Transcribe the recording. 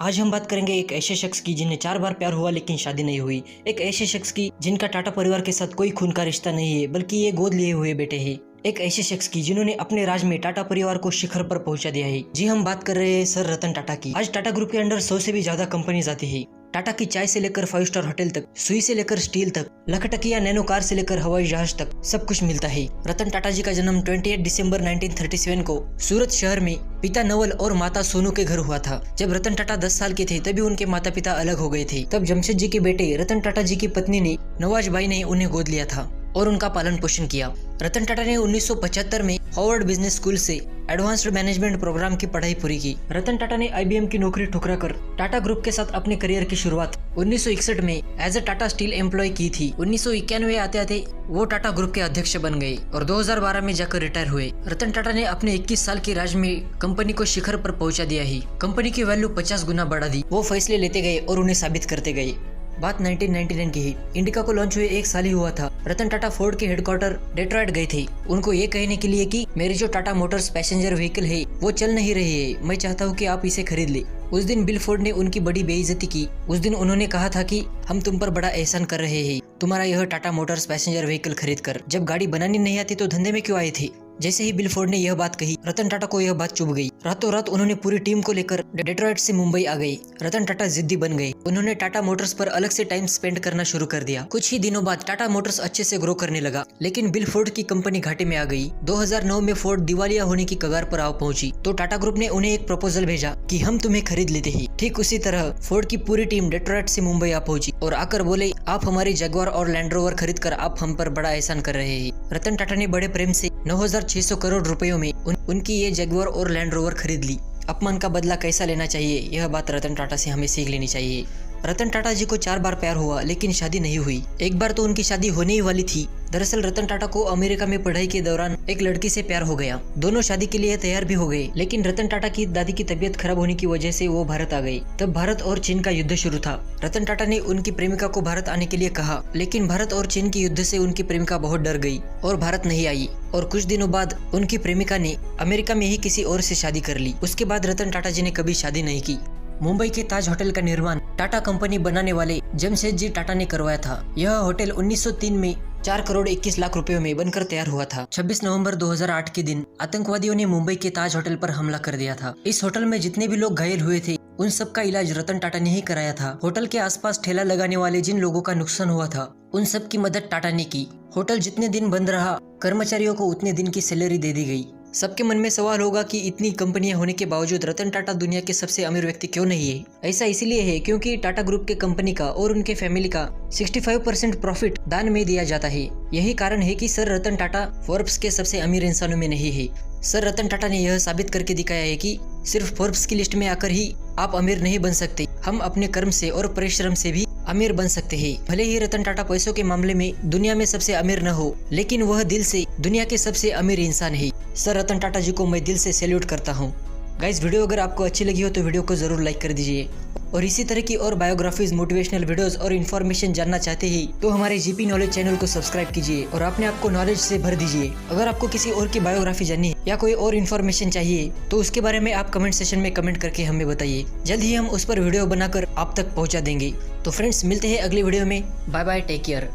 आज हम बात करेंगे एक ऐसे शख्स की जिन्हें 4 बार प्यार हुआ लेकिन शादी नहीं हुई। एक ऐसे शख्स की जिनका टाटा परिवार के साथ कोई खून का रिश्ता नहीं है बल्कि ये गोद लिए हुए बेटे हैं। एक ऐसे शख्स की जिन्होंने अपने राज में टाटा परिवार को शिखर पर पहुंचा दिया है। जी हम बात कर रहे हैं सर रतन टाटा की। आज टाटा ग्रुप के अंडर 100 से भी ज्यादा कंपनीज आती है। टाटा की चाय से लेकर 5 स्टार होटल तक, सुई से लेकर स्टील तक, लखटकिया नैनो कार से लेकर हवाई जहाज तक सब कुछ मिलता है। रतन टाटा जी का जन्म 28 दिसंबर 1937 को सूरत शहर में पिता नवल और माता सोनू के घर हुआ था। जब रतन टाटा 10 साल के थे तभी उनके माता पिता अलग हो गए थे। तब जमशेद जी के बेटे रतन टाटा जी की पत्नी ने नवाज भाई ने उन्हें गोद लिया था और उनका पालन पोषण किया। रतन टाटा ने 1975 में हार्वर्ड बिजनेस स्कूल से एडवांस्ड मैनेजमेंट प्रोग्राम की पढ़ाई पूरी की। रतन टाटा ने IBM की नौकरी ठुकरा कर टाटा ग्रुप के साथ अपने करियर की शुरुआत 1961 में as a Tata steel employee की थी। 1991 आते आते वो टाटा ग्रुप के अध्यक्ष बन गए और 2012 में जाकर रिटायर हुए। रतन टाटा ने अपने 21 साल के राज में कंपनी को शिखर पर पहुंचा दिया ही। कंपनी की वैल्यू 50 गुना बढ़ा दी। वो फैसले लेते गए और उन्हें साबित करते गए। बात 1999 की है। इंडिका को लॉन्च हुए 1 साल ही हुआ था। रतन टाटा फोर्ड के हेडक्वार्टर डेट्रॉइट गए थे उनको ये कहने के लिए कि मेरी जो टाटा मोटर्स पैसेंजर व्हीकल है वो चल नहीं रही है, मैं चाहता हूँ कि आप इसे खरीद ले। उस दिन बिल फोर्ड ने उनकी बड़ी बेइज्जती की। उस दिन उन्होंने कहा था कि हम तुम पर बड़ा एहसान कर रहे हैं तुम्हारा यह टाटा मोटर्स पैसेंजर व्हीकल खरीद कर। जब गाड़ी बनानी नहीं आती तो धंधे में क्यों आए थे। जैसे ही बिल फोर्ड ने यह बात कही रतन टाटा को यह बात चुभ गई। रातों रात उन्होंने पूरी टीम को लेकर डेट्रॉइट से मुंबई आ गए। रतन टाटा जिद्दी बन गए। उन्होंने टाटा मोटर्स पर अलग से टाइम स्पेंड करना शुरू कर दिया। कुछ ही दिनों बाद टाटा मोटर्स अच्छे से ग्रो करने लगा, लेकिन बिल फोर्ड की कंपनी घाटे में आ गई। 2009 में फोर्ड दिवालिया होने की कगार पर आ पहुंची तो टाटा ग्रुप ने उन्हें एक प्रपोजल भेजा कि हम तुम्हें खरीद लेते हैं। ठीक उसी तरह फोर्ड की पूरी टीम डेट्रॉइट से मुंबई आ पहुंची और आकर बोले आप हमारी जगुआर और लैंड रोवर खरीद कर आप हम पर बड़ा एहसान कर रहे हैं। रतन टाटा ने बड़े प्रेम से 9,600 करोड़ रुपयों में उनकी ये जगुआर और लैंड रोवर खरीद ली। अपमान का बदला कैसा लेना चाहिए यह बात रतन टाटा से हमें सीख लेनी चाहिए। रतन टाटा जी को 4 बार प्यार हुआ लेकिन शादी नहीं हुई। एक बार तो उनकी शादी होने ही वाली थी। दरअसल रतन टाटा को अमेरिका में पढ़ाई के दौरान एक लड़की से प्यार हो गया। दोनों शादी के लिए तैयार भी हो गए, लेकिन रतन टाटा की दादी की तबीयत खराब होने की वजह से वो भारत आ गई। तब भारत और चीन का युद्ध शुरू था। रतन टाटा ने उनकी प्रेमिका को भारत आने के लिए कहा, लेकिन भारत और चीन के युद्ध से उनकी प्रेमिका बहुत डर गई और भारत नहीं आई। और कुछ दिनों बाद उनकी प्रेमिका ने अमेरिका में ही किसी और से शादी कर ली। उसके बाद रतन टाटा जी ने कभी शादी नहीं की। मुंबई के ताज होटल का निर्माण टाटा कंपनी बनाने वाले जमशेद जी टाटा ने करवाया था। यह होटल 1903 में 4 करोड़ 21 लाख रुपयों में बनकर तैयार हुआ था। 26 नवंबर 2008 के दिन आतंकवादियों ने मुंबई के ताज होटल पर हमला कर दिया था। इस होटल में जितने भी लोग घायल हुए थे उन सब का इलाज रतन टाटा ने ही कराया था। होटल के आसपास ठेला लगाने वाले जिन लोगों का नुकसान हुआ था उन सब की मदद टाटा ने की। होटल जितने दिन बंद रहा कर्मचारियों को उतने दिन की सैलरी दे दी गई। सबके मन में सवाल होगा कि इतनी कंपनियां होने के बावजूद रतन टाटा दुनिया के सबसे अमीर व्यक्ति क्यों नहीं है। ऐसा इसलिए है क्योंकि टाटा ग्रुप के कंपनी का और उनके फैमिली का 65% प्रॉफिट दान में दिया जाता है। यही कारण है कि सर रतन टाटा फोर्ब्स के सबसे अमीर इंसानों में नहीं है। सर रतन टाटा ने यह साबित करके दिखाया है कि सिर्फ फोर्ब्स की लिस्ट में आकर ही आप अमीर नहीं बन सकते। हम अपने कर्म से और परिश्रम से भी अमीर बन सकते हैं। भले ही रतन टाटा पैसों के मामले में दुनिया में सबसे अमीर न हो, लेकिन वह दिल से दुनिया के सबसे अमीर इंसान है। सर रतन टाटा जी को मैं दिल से सैल्यूट करता हूँ। गाइस, वीडियो अगर आपको अच्छी लगी हो तो वीडियो को जरूर लाइक कर दीजिए और इसी तरह की और बायोग्राफीज, मोटिवेशनल वीडियोस और इन्फॉर्मेशन जानना चाहते हैं तो हमारे GP नॉलेज चैनल को सब्सक्राइब कीजिए और अपने आप को नॉलेज से भर दीजिए। अगर आपको किसी और की बायोग्राफी जाननी है या कोई और इन्फॉर्मेशन चाहिए तो उसके बारे में आप कमेंट सेशन में कमेंट करके हमें बताइए। जल्द ही हम उस पर वीडियो बनाकर आप तक पहुँचा देंगे। तो फ्रेंड्स, मिलते हैं अगली वीडियो में। Bye bye, take care.